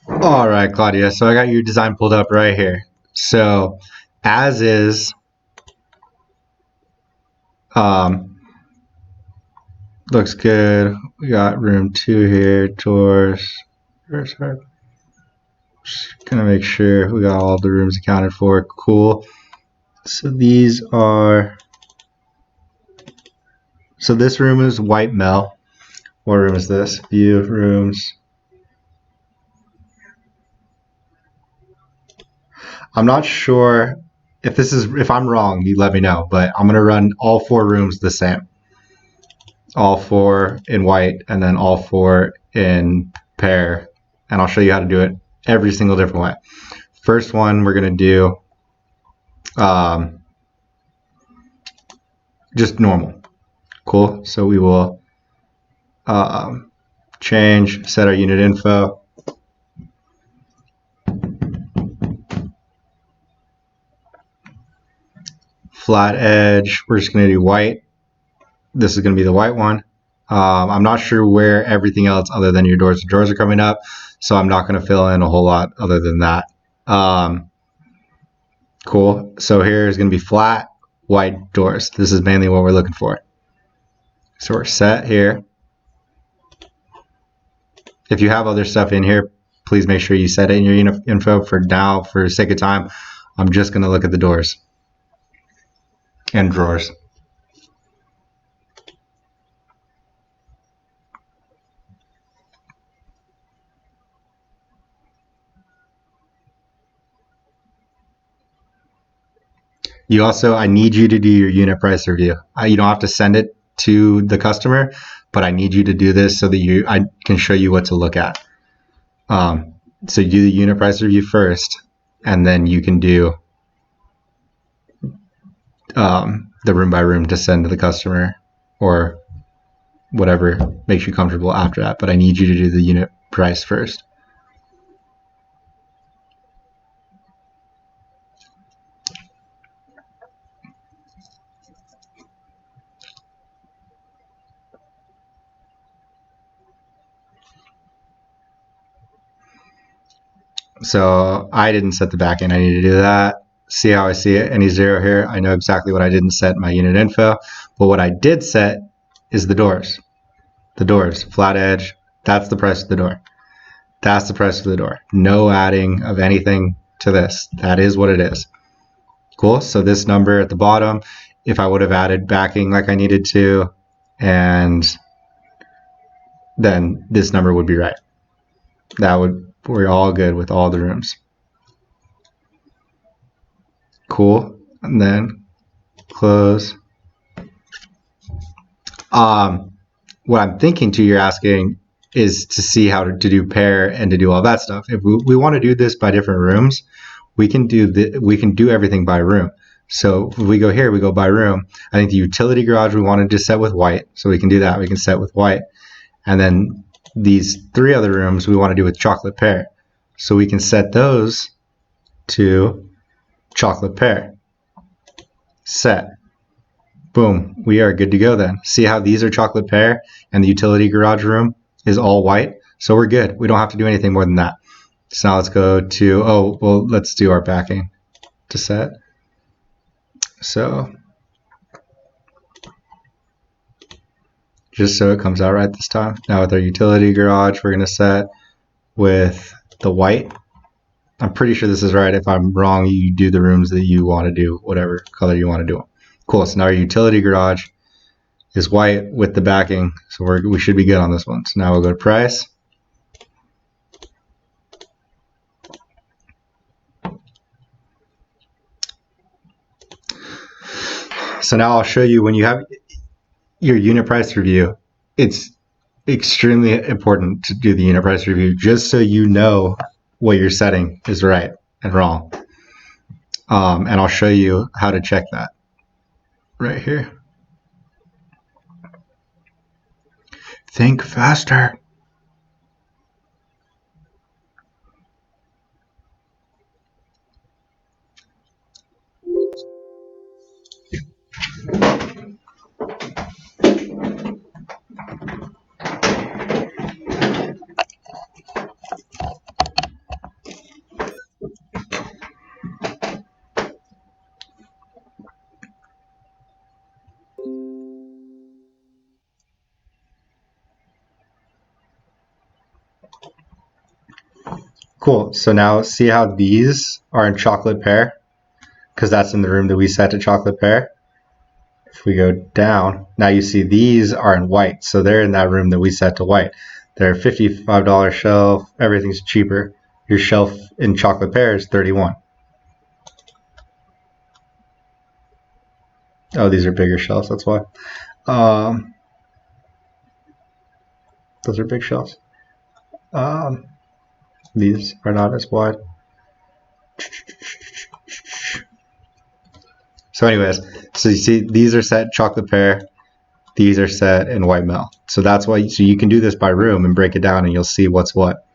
All right, Claudia. So I got your design pulled up right here. So as is, um, looks good. We got room 2 here, doors. Just gonna make sure we got all the rooms accounted for. Cool. So these are. So this room is white mel. What room is this? View rooms. I'm not sure if I'm wrong, you let me know, but I'm gonna run all 4 rooms the same. All 4 in white and then all 4 in pear, and I'll show you how to do it every single different way. First one we're gonna do just normal. Cool. So we will set our unit info. Flat edge, we're just gonna do white. This is gonna be the white one. I'm not sure where everything else other than your doors and drawers are coming up, so I'm not going to fill in a whole lot other than that. Cool. So here is going to be flat white doors. This is mainly what we're looking for. So we're set here. If you have other stuff in here, please make sure you set it in your info. For now, for the sake of time, I'm just going to look at the doors and drawers. I need you to do your unit price review. You don't have to send it to the customer, but I need you to do this so that I can show you what to look at. So you do the unit price review first, and then you can do the room by room to send to the customer or whatever makes you comfortable after that. But I need you to do the unit price first. So I didn't set the back end. I need to do that. See how I see it? Any 0 here? I know exactly what I didn't set in my unit info. But what I did set is the doors. The doors, flat edge, that's the price of the door. That's the price of the door. No adding of anything to this. That is what it is. Cool. So this number at the bottom, if I would have added backing like I needed to, and then this number would be right. We're all good with all the rooms. Cool. And then close. What I'm thinking too, you're asking is to see how to do pair and to do all that stuff. If we want to do this by different rooms, we can do everything by room. So if we go here, we go by room. I think the utility garage we wanted to set with white, so we can do that. We can set with white. And then these 3 other rooms we want to do with chocolate pear. So we can set those to chocolate pear. Set. Boom. We are good to go then. See how these are chocolate pear and the utility garage room is all white? So we're good. We don't have to do anything more than that. So now let's go to, let's do our backing to set. So just so it comes out right this time. Now with our utility garage, we're going to set with the white. I'm pretty sure this is right. If I'm wrong, you do the rooms that you want to do, whatever color you want to do. Cool. So now our utility garage is white with the backing. So we should be good on this one. So now we'll go to price. So now I'll show you when you have your unit price review, it's extremely important to do the unit price review just so you know what you're setting is right and wrong. And I'll show you how to check that right here. Think faster. Cool. So now see how these are in chocolate pear? Because that's in the room that we set to chocolate pear. If we go down, now you see these are in white. So they're in that room that we set to white. They're $55 shelf. Everything's cheaper. Your shelf in chocolate pear is $31. Oh, these are bigger shelves. That's why. Those are big shelves. These are not as wide. So anyways, so you see these are set chocolate pear, these are set in white mel. So that's why, so you can do this by room and break it down and you'll see what's what.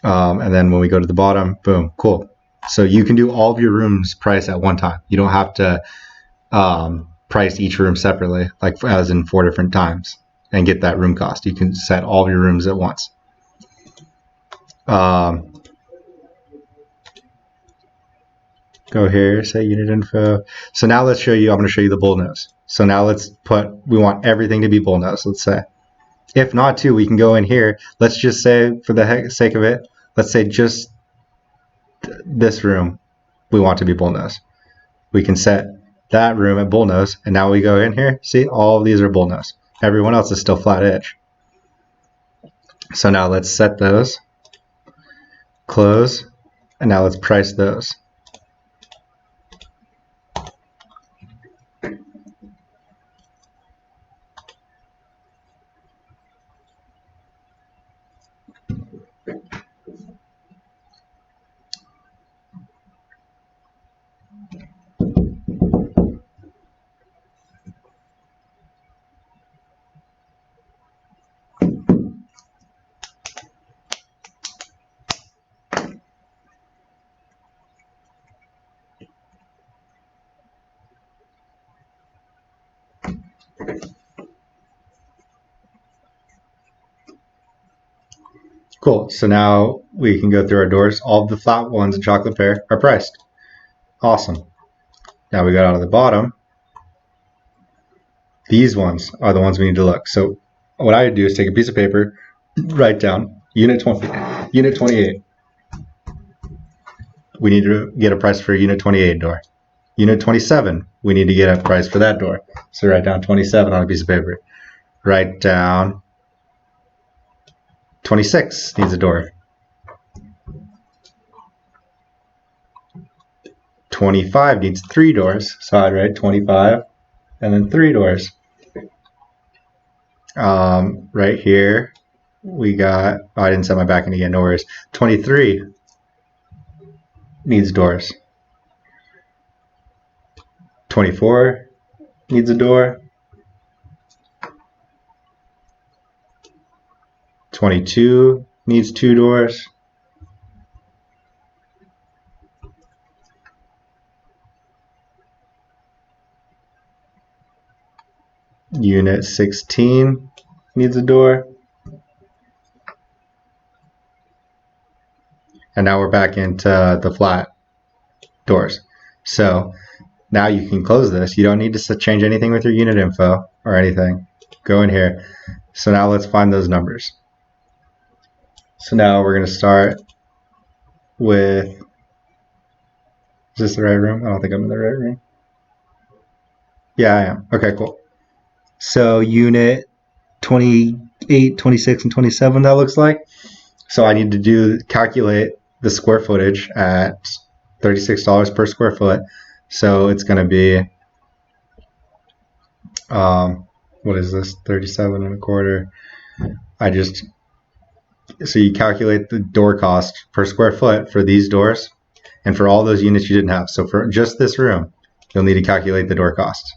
And then when we go to the bottom, boom, cool. So you can do all of your rooms price at one time. You don't have to price each room separately, like as in 4 different times, and get that room cost. You can set all of your rooms at once. Go here, say unit info. So now let's show you, I'm going to show you the bull nose. So now let's we want everything to be bull nose, let's say. If not too, we can go in here. Let's just say, for the sake of it, let's say just this room we want to be bull nose. We can set that room at bull nose, and now we go in here, see, all of these are bull nose. Everyone else is still flat edge. So now let's set those, close, and now let's price those. Cool. So now we can go through our doors. All of the flat ones in chocolate pear are priced. Awesome. Now we got out of the bottom. These ones are the ones we need to look. So what I would do is take a piece of paper, write down unit 20, unit 28. We need to get a price for unit 28 door. Unit 27, we need to get a price for that door. So write down 27 on a piece of paper. Write down 26 needs a door. 25 needs 3 doors. So I'd write 25 and then 3 doors. Right here, we got, oh, I didn't set my back in again, no worries. 23 needs doors. 24 needs a door. 22 needs 2 doors. Unit 16 needs a door. And now we're back into the flat doors. So now you can close this. You don't need to change anything with your unit info or anything. Go in here. So now let's find those numbers. So now we're going to start with, is this the right room? I don't think I'm in the right room. Yeah, I am. Okay, cool. So unit 28, 26, and 27, that looks like. So I need to calculate the square footage at $36 per square foot. So it's going to be, what is this, 37 and a quarter. So you calculate the door cost per square foot for these doors and for all those units you didn't have. So for just this room, you'll need to calculate the door cost.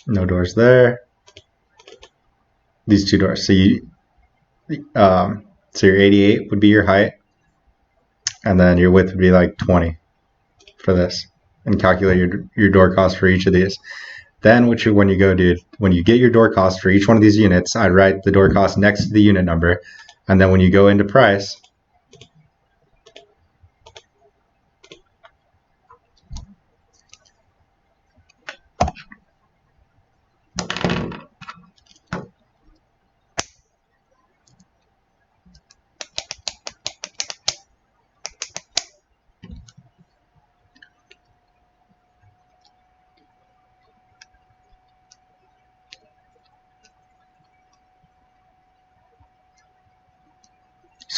No doors there. These 2 doors. So so your 88 would be your height, and then your width would be like 20 for this, and calculate your door cost for each of these. Then when you get your door cost for each one of these units, I'd write the door cost next to the unit number, and then when you go into price,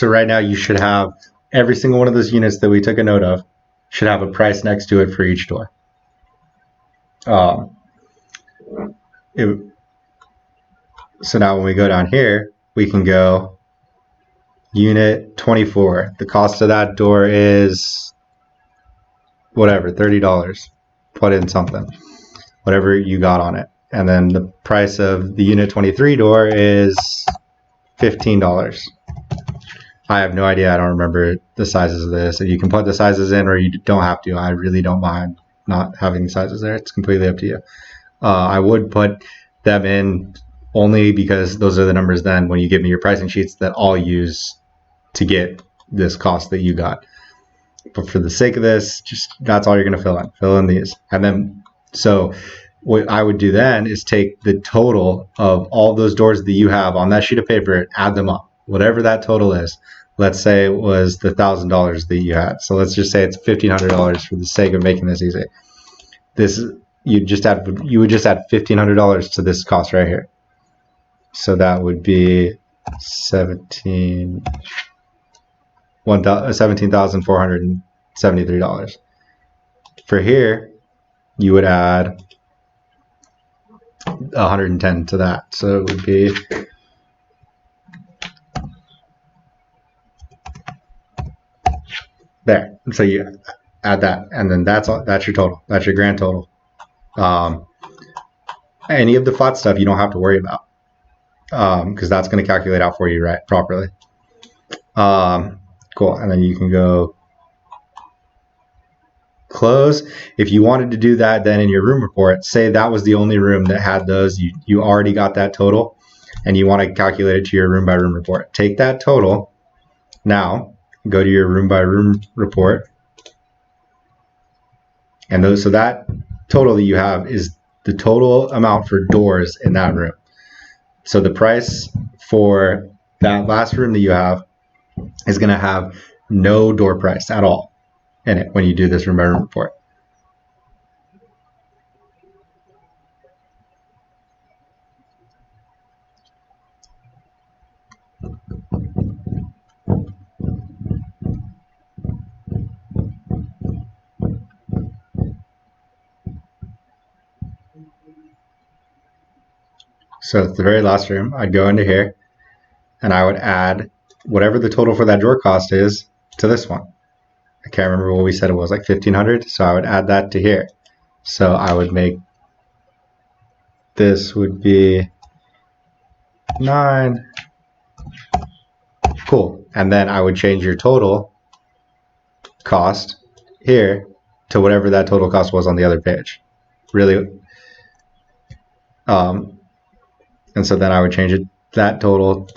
So right now you should have every single one of those units that we took a note of should have a price next to it for each door. So now when we go down here, we can go unit 24. The cost of that door is whatever, $30. Put in something, whatever you got on it. And then the price of the unit 23 door is $15. I have no idea. I don't remember the sizes of this. You can put the sizes in or you don't have to. I really don't mind not having the sizes there. It's completely up to you. I would put them in only because those are the numbers then when you give me your pricing sheets that I'll use to get this cost that you got. But for the sake of this, just that's all you're going to fill in these. And then, so what I would do then is take the total of all those doors that you have on that sheet of paper and add them up, whatever that total is. Let's say it was the $1,000 that you had. So let's just say it's $1,500 for the sake of making this easy. You would just add $1,500 to this cost right here. So that would be $17,473. For here, you would add 110 to that. So it would be there. So you add that, and then that's your total. That's your grand total. Any of the flat stuff you don't have to worry about because that's going to calculate out for you properly. Cool. And then you can go close. If you wanted to do that then in your room report, say that was the only room that had those, you already got that total and you want to calculate it to your room by room report. Take that total now, go to your room by room report, and so that total that you have is the total amount for doors in that room. So the price for that last room that you have is going to have no door price at all in it when you do this room by room report. So it's the very last room. I'd go into here and I would add whatever the total for that drawer cost is to this one. I can't remember what we said it was, like 1,500. So I would add that to here. So I would make this would be 9. Cool. And then I would change your total cost here to whatever that total cost was on the other page. Really. And so then I would change that total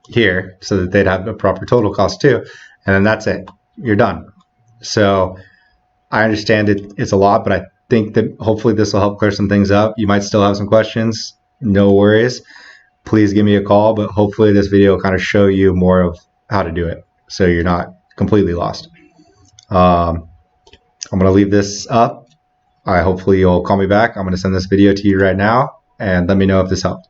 here so that they'd have a proper total cost too. And then that's it. You're done. So I understand it's a lot, but I think that hopefully this will help clear some things up. You might still have some questions. No worries. Please give me a call, but hopefully this video will kind of show you more of how to do it so you're not completely lost. I'm going to leave this up. Hopefully you'll call me back. I'm going to send this video to you right now and let me know if this helped.